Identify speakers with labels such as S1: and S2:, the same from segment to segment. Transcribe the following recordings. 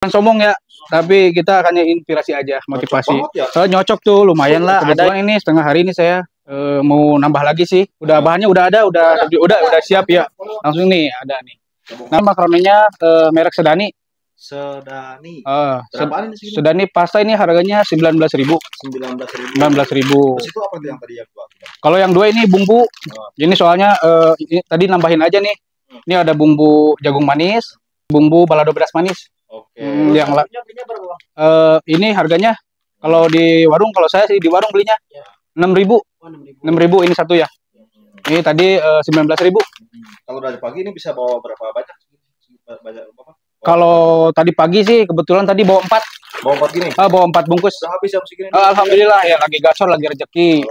S1: Sombong ya, tapi kita hanya inspirasi aja, motivasi.
S2: Ya?
S1: Nyocok tuh, lumayan lah. Kebetulan ini setengah hari ini saya mau nambah lagi sih. Udah bahannya udah ada, udah siap ya. Langsung nih ada nih. Nah makaroninya merek Sedani.
S2: Sedani.
S1: Berapaan ini segini? Sedani pasta ini harganya 19.000. 19.000.
S2: Terus itu apa yang tadi yang dua?
S1: Kalau yang dua ini bumbu. Ini soalnya ini tadi nambahin aja nih. Ini ada bumbu jagung manis, bumbu balado beras manis.
S2: Oke.
S1: Yang ini harganya kalau di warung, kalau saya sih di warung belinya 6.000. 6.000 ini satu ya. Ini tadi 19.000.
S2: Kalau dari pagi ini bisa bawa berapa banyak? Banyak apa?
S1: Kalau tadi pagi sih kebetulan tadi bawa 4.
S2: Bawa 4 gini?
S1: Bawa 4 bungkus.
S2: Udah habis jam segini?
S1: Alhamdulillah ya, lagi gasor, lagi rezeki.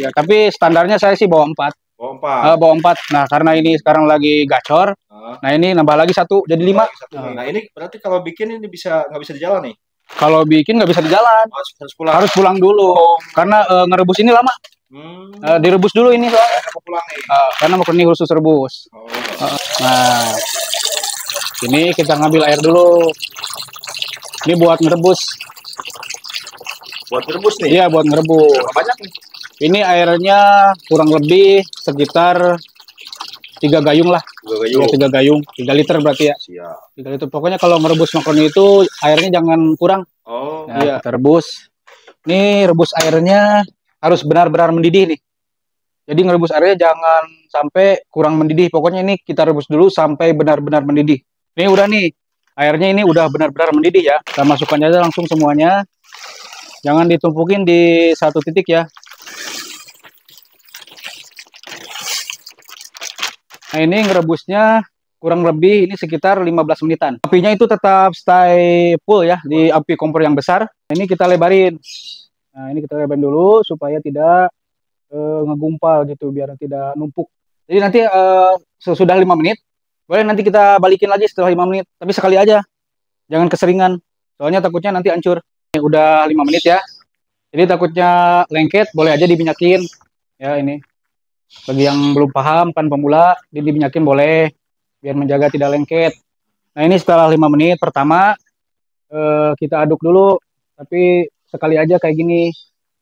S1: Ya, tapi standarnya saya sih bawa 4.
S2: Bawa 4.
S1: Bawa 4. Nah, karena ini sekarang lagi gacor. Nah, ini nambah lagi 1 jadi 5.
S2: Nah, ini berarti kalau bikin ini nggak bisa di jalan nih?
S1: Kalau bikin nggak bisa di jalan. Harus pulang dulu. Karena ngerebus ini lama. Direbus dulu ini soalnya.
S2: Pulang nih.
S1: Karena makaroni khusus rebus. Nah, ini kita ngambil air dulu. Ini buat ngerebus.
S2: Buat ngerebus nih?
S1: Iya, buat ngerebus.
S2: Berapa banyak nih?
S1: Ini airnya kurang lebih sekitar 3 gayung lah. 3 gayung. 3 liter berarti ya.
S2: Siap.
S1: 3 liter. Pokoknya kalau ngerebus makaroni itu airnya jangan kurang. Nah, iya, kita rebus. Ini rebus airnya harus benar-benar mendidih nih. Jadi ngerebus airnya jangan sampai kurang mendidih. Pokoknya ini kita rebus dulu sampai benar-benar mendidih. Ini udah nih. Airnya ini udah benar-benar mendidih ya. Kita masukkan aja langsung semuanya. Jangan ditumpukin di satu titik ya. Nah, ini ngerebusnya kurang lebih ini sekitar 15 menitan. Apinya itu tetap stay full ya di api kompor yang besar. Ini kita lebarin. Nah, ini kita lebarin dulu supaya tidak ngegumpal gitu, biar tidak numpuk. Jadi nanti sesudah 5 menit, boleh nanti kita balikin lagi setelah 5 menit. Tapi sekali aja, jangan keseringan. Soalnya takutnya nanti hancur. Ini udah 5 menit ya. Jadi takutnya lengket, boleh aja diminyakin. Ya ini. Bagi yang belum paham kan pemula, diminyakin boleh. Biar menjaga tidak lengket. Nah ini setelah 5 menit pertama, kita aduk dulu. Tapi sekali aja kayak gini,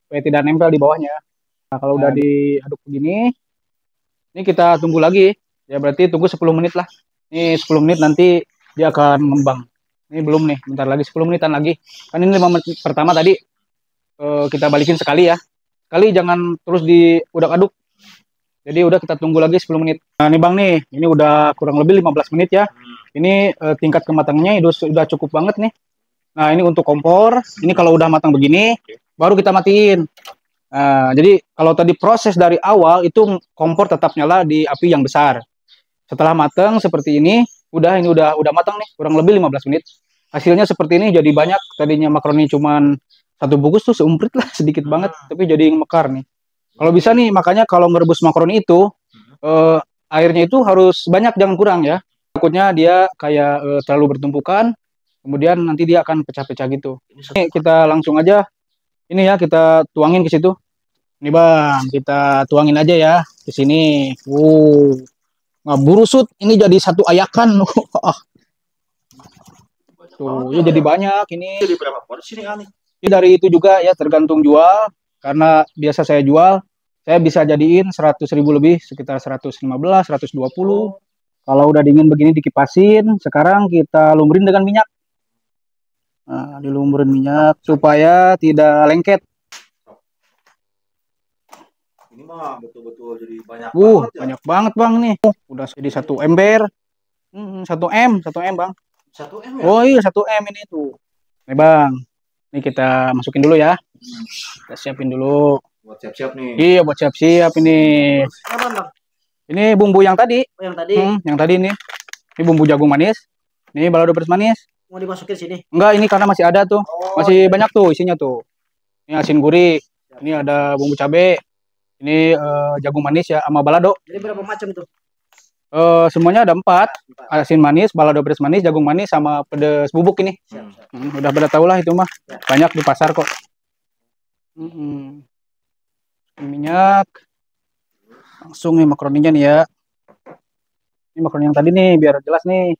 S1: supaya tidak nempel di bawahnya. Nah kalau udah diaduk begini, ini kita tunggu lagi. Ya berarti tunggu 10 menit lah. Ini 10 menit nanti dia akan mengembang. Ini belum nih, bentar lagi 10 menitan lagi. Kan ini 5 menit pertama tadi. Kita balikin sekali ya. Sekali jangan terus diudak-aduk. Jadi udah kita tunggu lagi 10 menit. Nah nih Bang nih, ini udah kurang lebih 15 menit ya. Ini tingkat kematangannya sudah cukup banget nih. Nah ini untuk kompor, ini kalau udah matang begini, baru kita matiin. Nah, jadi kalau tadi proses dari awal itu kompor tetap nyala di api yang besar. Setelah matang seperti ini udah matang nih, kurang lebih 15 menit. Hasilnya seperti ini, jadi banyak. Tadinya makaroni cuman 1 bungkus tuh seumprit lah, sedikit banget, tapi jadi mekar nih. Kalau bisa nih, makanya kalau ngerebus makaroni itu airnya itu harus banyak, jangan kurang ya. Takutnya dia kayak terlalu bertumpukan, kemudian nanti dia akan pecah-pecah gitu. Ini kita langsung aja ini ya, kita tuangin ke situ. Ini Bang, kita tuangin aja ya ke sini. Nah, burusut ini jadi satu ayakan. Tuh, ya jadi banyak ini.
S2: Jadi berapa porsi nih Ani?
S1: Dari itu juga ya tergantung jual. Karena biasa saya jual, saya bisa jadiin 100.000 lebih, sekitar 115, 120. Kalau udah dingin begini dikipasin, sekarang kita lumurin dengan minyak. Nah, dilumurin minyak supaya tidak lengket.
S2: Ini mah betul-betul jadi banyak banget ya.
S1: Banyak banget Bang nih. Udah jadi 1 ember. 1 M Bang.
S2: 1 M ya?
S1: Oh iya 1 M ini tuh. Nih Bang. Ini kita masukin dulu ya. Kita siapin dulu.
S2: Buat siap-siap nih.
S1: Iya buat siap-siap ini.
S2: Apa Bang?
S1: Ini bumbu yang tadi.
S2: Yang tadi?
S1: Yang tadi nih. Ini bumbu jagung manis. Ini balado beras manis.
S2: Mau dimasukin sini?
S1: Enggak, ini karena masih ada tuh. Masih banyak tuh isinya tuh. Ini asin gurih. Ini ada bumbu cabe. Ini jagung manis ya sama balado.
S2: Jadi berapa macam tuh?
S1: Semuanya ada 4. Asin manis, balado beras manis, jagung manis, sama pedes bubuk ini. Udah pada tahu lah itu mah. Banyak di pasar kok. Minyak. Langsung nih makaroninya nih ya. Ini makaroni yang tadi nih biar jelas nih.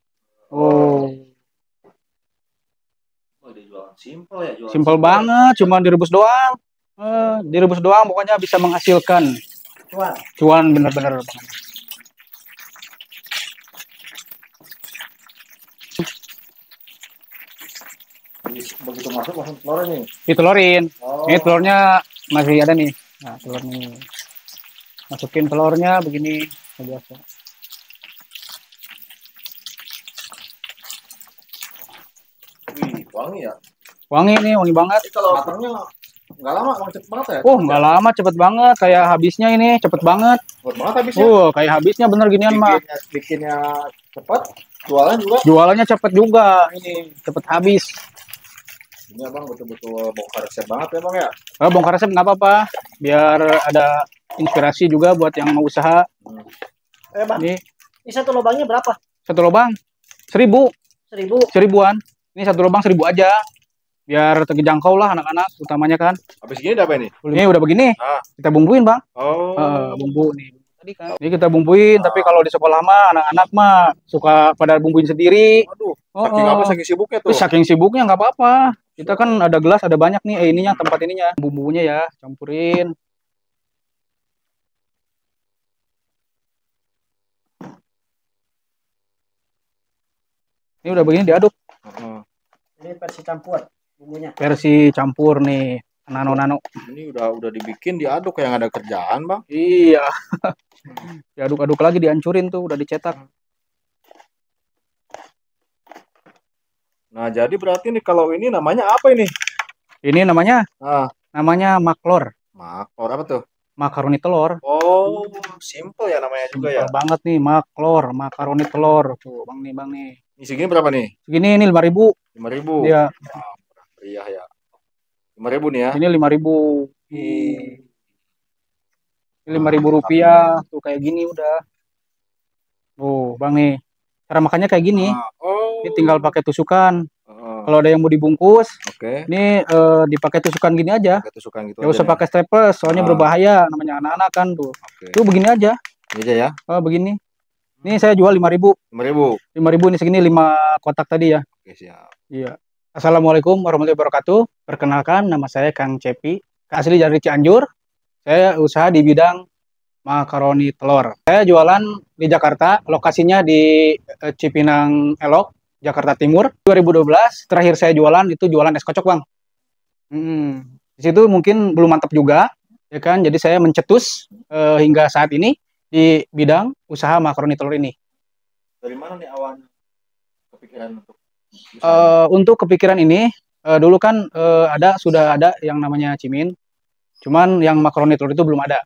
S2: jualan simpel ya, jualan
S1: Simpel banget, cuma direbus doang. Direbus doang, pokoknya bisa menghasilkan cuan bener-bener.
S2: Begitu masuk langsung telur nih.
S1: Ditelorin.
S2: Oh.
S1: Ini telurnya masih ada nih. Nah, telur nih. Masukin telurnya begini biasa.
S2: Wih, wangi ya.
S1: Wangi nih, wangi banget.
S2: Jadi kalau matangnya nggak lama, cepet banget ya?
S1: Oh, nggak lama, cepet banget. Kayak habisnya ini cepet banget.
S2: Cepet banget habisnya.
S1: Kayak habisnya bener ginian mah.
S2: Bikinnya cepet, jualan juga.
S1: Jualannya cepet juga. Ini cepet habis.
S2: Ini abang betul-betul bongkar resep banget ya bang ya.
S1: Bongkar resep nggak apa-apa. Biar ada inspirasi juga buat yang mau usaha.
S3: Bang,
S1: ini
S3: satu lubangnya berapa?
S1: Satu lubang 1.000. 1.000-an. Ini satu lubang 1.000 aja. Biar terjangkau lah anak-anak utamanya kan.
S2: Habis gini udah apa ini?
S1: Ini udah begini. Kita bumbuin bang. Bumbu nih. Tadi kan. Ini kita bumbuin. Tapi kalau di sekolah mah anak-anak mah suka pada bumbuin sendiri.
S2: Aduh. Saking apa? Saking sibuknya tuh.
S1: Saking sibuknya nggak apa-apa. Kita kan ada gelas, ada banyak nih. Ininya tempat ininya. Bumbunya ya campurin. Ini udah begini diaduk.
S3: Ini versi campur bumbunya.
S1: Versi campur nih, nano-nano.
S2: Ini udah dibikin diaduk kayak ada kerjaan bang.
S1: Iya. Diaduk-aduk lagi, dihancurin tuh, udah dicetak.
S2: Nah jadi berarti nih kalau ini namanya apa ini?
S1: Ini namanya maklor.
S2: Maklor apa tuh?
S1: Makaroni telur.
S2: Oh, simple ya namanya juga ya.
S1: Simple banget nih, maklor, makaroni telur. Tuh, bang nih.
S2: Ini segini berapa nih?
S1: Segini ini 5.000.
S2: 5.000.
S1: Iya.
S2: Iya ya. 5.000 nih ya.
S1: Ini 5.000. Ini 5.000 rupiah. Tuh kayak gini udah. Oh, bang nih. Cara makannya kayak gini. Ini tinggal pakai tusukan. Kalau ada yang mau dibungkus, ini dipakai tusukan gini aja. Gak usah pakai staples, soalnya berbahaya. Namanya anak-anak kan tuh. Tuh begini aja.
S2: Ini aja ya.
S1: Begini. Ini saya jual 5.000. 5.000 ini segini 5 kotak tadi ya.
S2: Oke, siap.
S1: Iya. Assalamualaikum warahmatullahi wabarakatuh. Perkenalkan, nama saya Kang Cepi. Asli dari Cianjur. Saya usaha di bidang makaroni telur. Saya jualan di Jakarta, lokasinya di Cipinang Elok, Jakarta Timur. 2012 terakhir saya jualan itu jualan es kocok bang. Di situ mungkin belum mantap juga, ya kan? Jadi saya mencetus hingga saat ini di bidang usaha makaroni telur ini.
S2: Dari mana nih awalnya kepikiran
S1: untuk kepikiran ini? Dulu kan sudah ada yang namanya Cimin, cuman yang makaroni telur itu belum ada.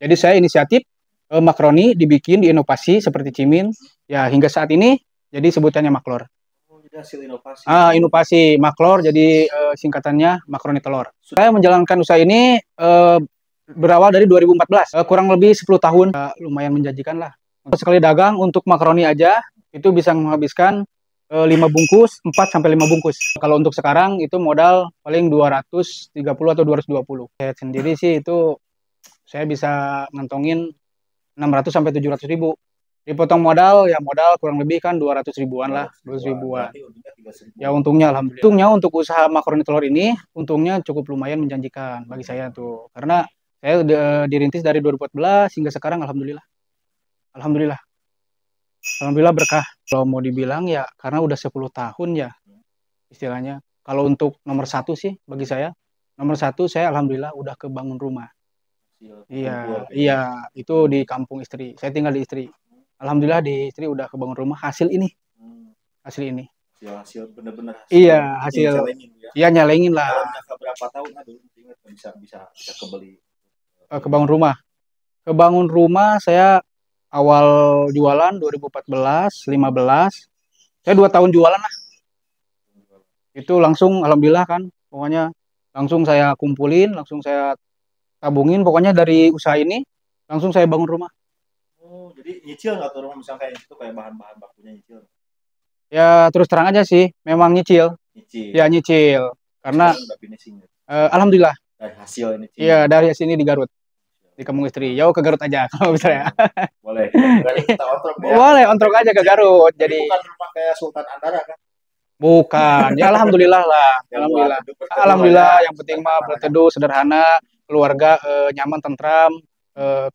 S1: Jadi saya inisiatif makaroni dibikin, diinovasi seperti Cimin. Ya hingga saat ini jadi sebutannya maklor.
S2: Jadi hasil inovasi.
S1: Inovasi maklor jadi singkatannya makaroni telur. Saya menjalankan usaha ini berawal dari 2014. Kurang lebih 10 tahun. Lumayan menjanjikan lah. Sekali dagang untuk makaroni aja itu bisa menghabiskan 5 bungkus, 4 sampai 5 bungkus. Kalau untuk sekarang itu modal paling 230 atau 220. Saya sendiri sih itu saya bisa ngantongin 600 sampai 700 ribu. Dipotong modal, ya modal kurang lebih kan 200 ribuan lah, 200 ribuan. Ya untungnya alhamdulillah. Untungnya untuk usaha makaroni telur ini, untungnya cukup lumayan menjanjikan bagi saya tuh. Karena saya dirintis dari 2014 hingga sekarang alhamdulillah. Alhamdulillah berkah. Kalau mau dibilang ya karena udah 10 tahun ya istilahnya. Kalau untuk nomor 1 sih bagi saya, nomor 1 saya alhamdulillah udah kebangun rumah. Iya, itu di kampung istri. Saya tinggal di istri. Alhamdulillah di istri udah kebangun rumah. Hasil ini.
S2: Hasil bener-bener.
S1: Iya, hasil. Iya, nyalengin lah.
S2: Berapa tahun bisa kebeli.
S1: Kebangun rumah. Kebangun rumah saya awal jualan 2014, 15. Saya 2 tahun jualan lah. Itu langsung alhamdulillah kan. Pokoknya langsung saya kumpulin, langsung saya tabungin, pokoknya dari usaha ini langsung saya bangun rumah.
S2: Oh, jadi nyicil nggak tuh rumah misalnya kayak itu kayak bahan-bahan bakunya nyicil?
S1: Ya terus terang aja sih, memang nyicil. Ya nyicil, karena alhamdulillah.
S2: Dari hasil ini.
S1: Iya dari hasil ini di Garut, di kampung istri. Jauh ke Garut aja kalau bisa ya.
S2: Boleh. Kita ontrok ya.
S1: Boleh ontrok aja ke Garut. Jadi
S2: bukan rumah kayak Sultan Andara kan?
S1: Bukan. Ya alhamdulillah lah.
S2: Yang
S1: Alhamdulillah.
S2: buat berteduh
S1: Alhamdulillah
S2: ya.
S1: yang penting mah berteduh sederhana, keluarga nyaman tentram, eh,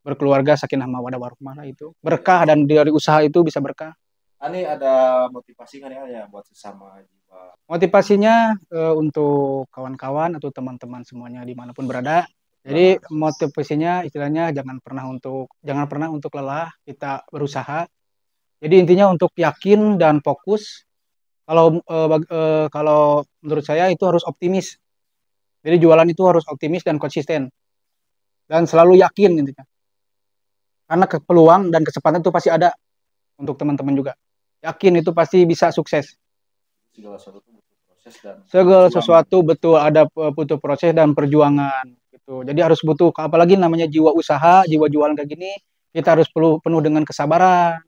S1: berkeluarga sakinah mawaddah warahmah lah itu. Berkah dan dari usaha itu bisa berkah.
S2: Ani ada motivasi nggak nih Al, ya buat sesama jiwa?
S1: Motivasinya untuk kawan-kawan atau teman-teman semuanya dimanapun berada. Jadi motivasinya istilahnya jangan pernah untuk lelah, kita berusaha. Jadi intinya untuk yakin dan fokus. Kalau menurut saya itu harus optimis. Jadi jualan itu harus optimis dan konsisten dan selalu yakin intinya. Karena peluang dan kesempatan itu pasti ada untuk teman-teman juga. Yakin itu pasti bisa sukses.
S2: Segala sesuatu butuh proses dan
S1: Segala
S2: perjuangan.
S1: sesuatu betul ada butuh proses dan perjuangan gitu. Jadi harus butuh apalagi namanya jiwa usaha, jiwa jualan kayak gini, kita harus penuh dengan kesabaran,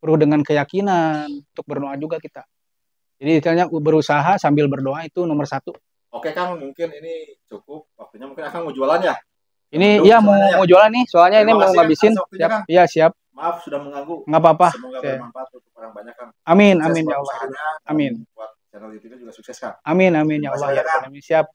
S1: penuh dengan keyakinan untuk berdoa juga kita. Jadi istilahnya berusaha sambil berdoa itu nomor satu.
S2: Oke Kang, mungkin ini cukup waktunya. Mungkin Akang mau jualan ya?
S1: Ini
S2: Mendung
S1: ya
S2: soalnya ya.
S1: mau jualan nih, soalnya ini
S2: Terima
S1: mau
S2: kasih, Kang,
S1: ngabisin.
S2: atas waktunya,
S1: Siap,
S2: Kang.
S1: iya siap.
S2: Maaf sudah mengganggu.
S1: Nggak apa-apa.
S2: Semoga
S1: Oke.
S2: bermanfaat untuk orang banyak Kang.
S1: Amin,
S2: Sukses
S1: amin
S2: buat
S1: ya Allah.
S2: usahanya, dan
S1: Amin.
S2: buat channel YouTube juga sukses Kang.
S1: Amin, amin ya
S2: Terima
S1: Allah
S2: kasih
S1: ya
S2: banyak, Kang.
S1: Rabbal Alamin. Siap.